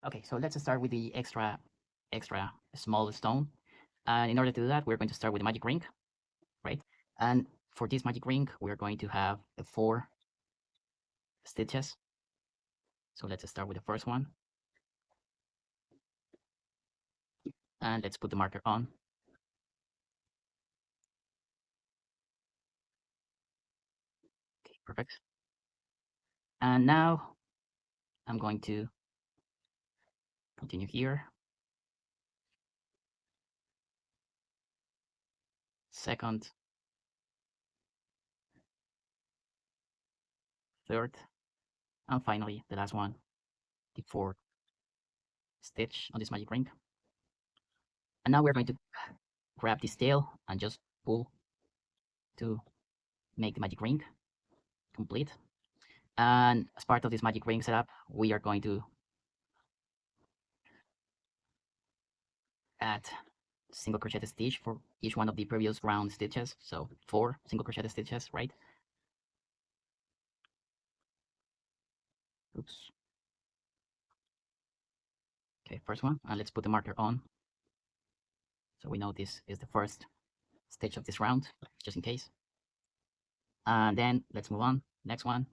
Okay, so let's start with the extra small stone. And in order to do that, we're going to start with the magic ring, right? And for this magic ring, we're going to have 4 stitches. So let's start with the first one. And let's put the marker on. Okay, perfect. And now I'm going to continue here. Second, third, and finally the last one, the fourth stitch on this magic ring. And now we're going to grab this tail and just pull to make the magic ring complete. And as part of this magic ring setup, we are going to add single crochet stitch for each one of the previous round stitches. So 4 single crochet stitches, right? Oops. Okay, first one, and let's put the marker on. So we know this is the first stitch of this round, just in case. And then let's move on. Next one.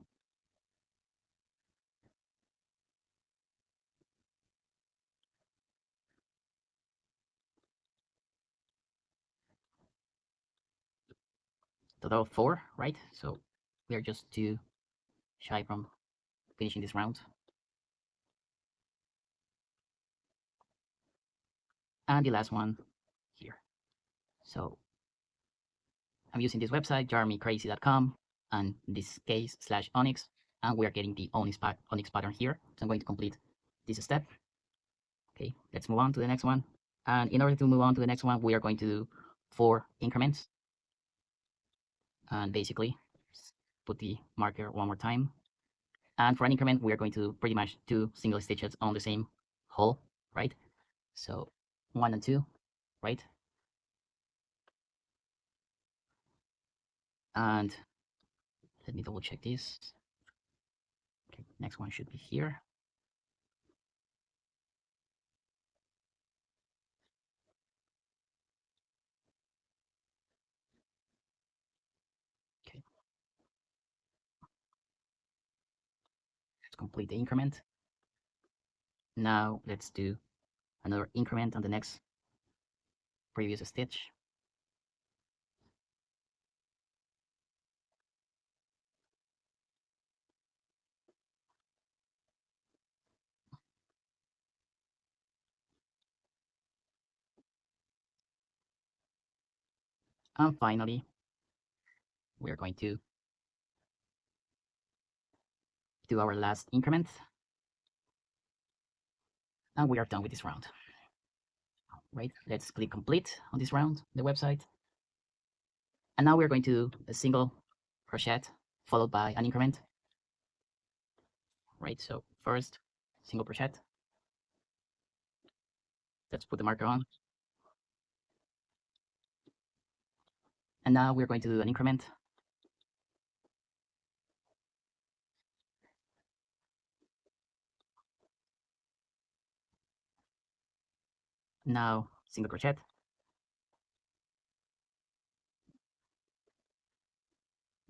Total of 4, right? So we are just 2 shy from finishing this round. And the last one here. So I'm using this website, jarmycrazy.com, and this case /Onyx, and we are getting the Onyx pattern here. So I'm going to complete this step. Okay, let's move on to the next one. And in order to move on to the next one, we are going to do 4 increments. And basically, put the marker one more time. And for an increment, we are going to do pretty much 2 single stitches on the same hole, right? So 1 and 2, right? And let me double check this. Okay, next one should be here. Okay, let's complete the increment. Now let's do another increment on the next previous stitch. And finally, we're going to do our last increment. And we are done with this round. Right, let's click complete on this round, the website. And now we're going to do a single crochet followed by an increment. Right, so first single crochet. Let's put the marker on. And now we're going to do an increment. Now single crochet.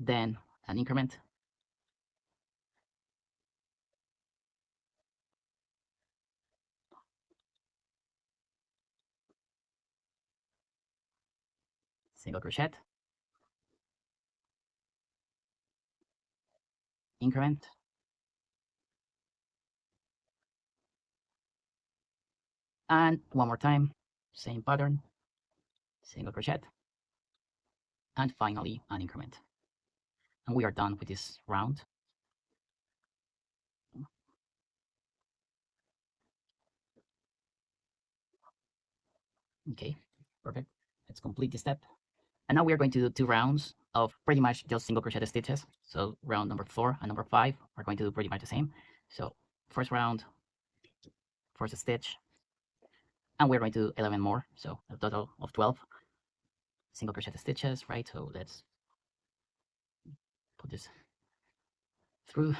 Then an increment. Single crochet. Increment. And one more time, same pattern, single crochet. And finally an increment. And we are done with this round. Okay, perfect. Let's complete this step. And now we are going to do 2 rounds of pretty much just single crochet stitches. So round number 4 and number 5 are going to do pretty much the same. So first round, first stitch, and we're going to do 11 more. So a total of 12 single crochet stitches, right? So let's put this through.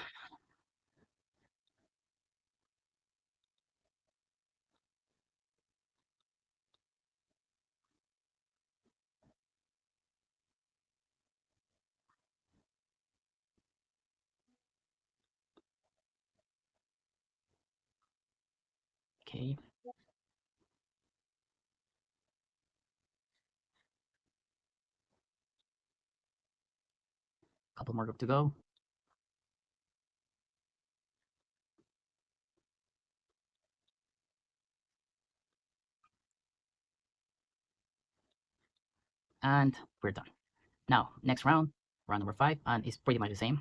Okay. Couple more to go. And we're done. Now, next round, round number 5, and it's pretty much the same.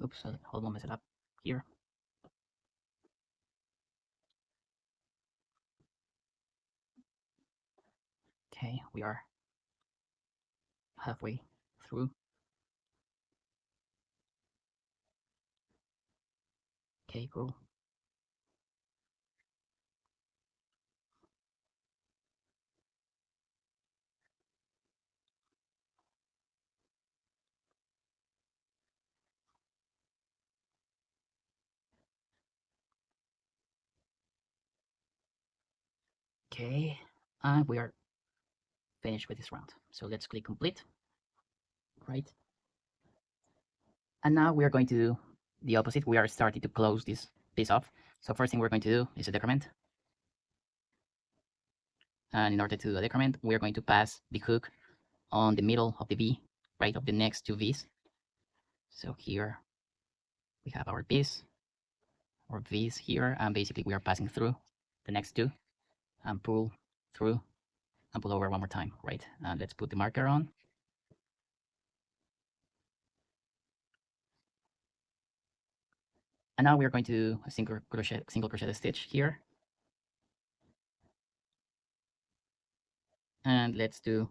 Oops, hold on, mess it up here. Okay, we are halfway through. Okay, cool. Okay, and we are finished with this round. So let's click complete, right? And now we are going to do the opposite. We are starting to close this piece off. So first thing we're going to do is a decrement. And in order to do a decrement, we are going to pass the hook on the middle of the V, right, of the next two V's. So here we have our piece, or V's here, and basically we are passing through the next two and pull through and pull over one more time, right? And let's put the marker on. And now we are going to do a single crochet stitch here. And let's do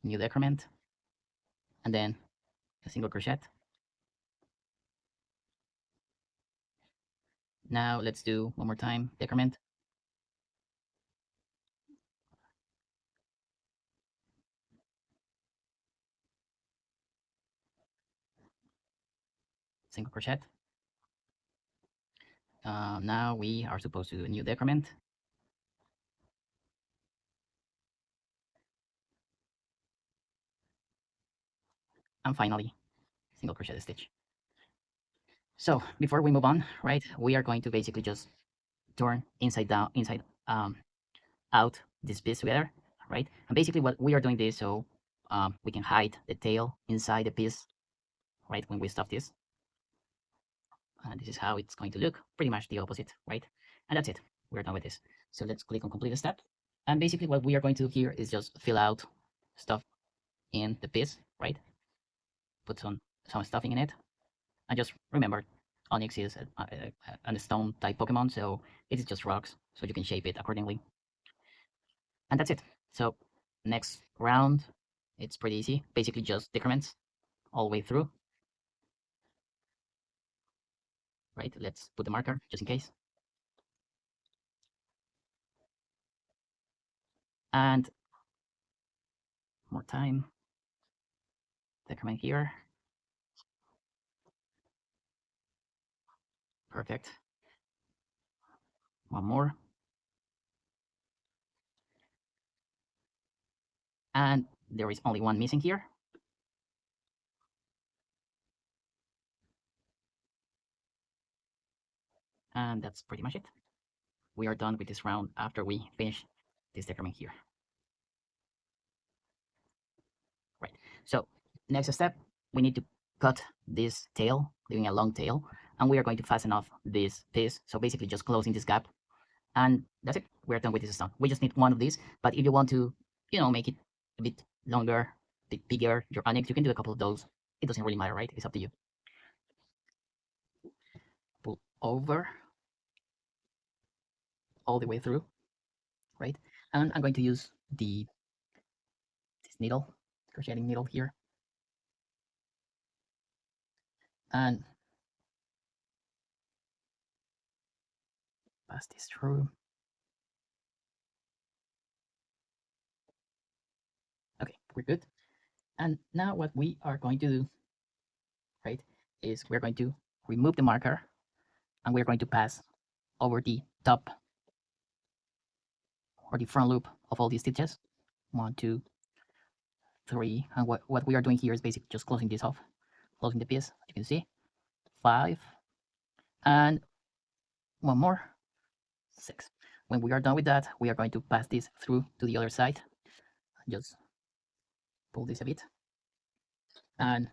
new decrement, and then a single crochet. Now let's do one more time decrement, single crochet. Now we are supposed to do a new decrement, and finally single crochet stitch. So before we move on, right, we are going to basically just turn inside out this piece together, right? And basically what we are doing this so we can hide the tail inside the piece, right, when we stuff this. And this is how it's going to look, pretty much the opposite, right? And that's it, we're done with this. So let's click on complete step. And basically what we are going to do here is just fill out stuff in the piece, right? Put some stuffing in it. And just remember, Onyx is a stone type Pokemon, so it is just rocks, so you can shape it accordingly. And that's it. So next round, it's pretty easy. Basically just decrements all the way through. Right, let's put the marker just in case. And more time. Decrement here. Perfect. One more. And there is only one missing here. And that's pretty much it. We are done with this round after we finish this decrement here. Right, so next step, we need to cut this tail, leaving a long tail, and we are going to fasten off this piece. So basically just closing this gap, and that's it. We're done with this stone. We just need one of these, but if you want to, you know, make it a bit longer, a bit bigger, your Onyx, you can do a couple of those. It doesn't really matter, right? It's up to you. Pull over all the way through, right? And I'm going to use this needle, crocheting needle here, and pass this through. we're good. And now what we are going to do, right, is we're going to remove the marker and we're going to pass over the top or the front loop of all these stitches. 1, 2, 3. And what we are doing here is basically just closing this off, closing the piece, as you can see. 5, and one more, 6. When we are done with that, we are going to pass this through to the other side. Just pull this a bit. And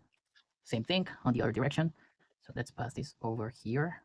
same thing on the other direction. So let's pass this over here.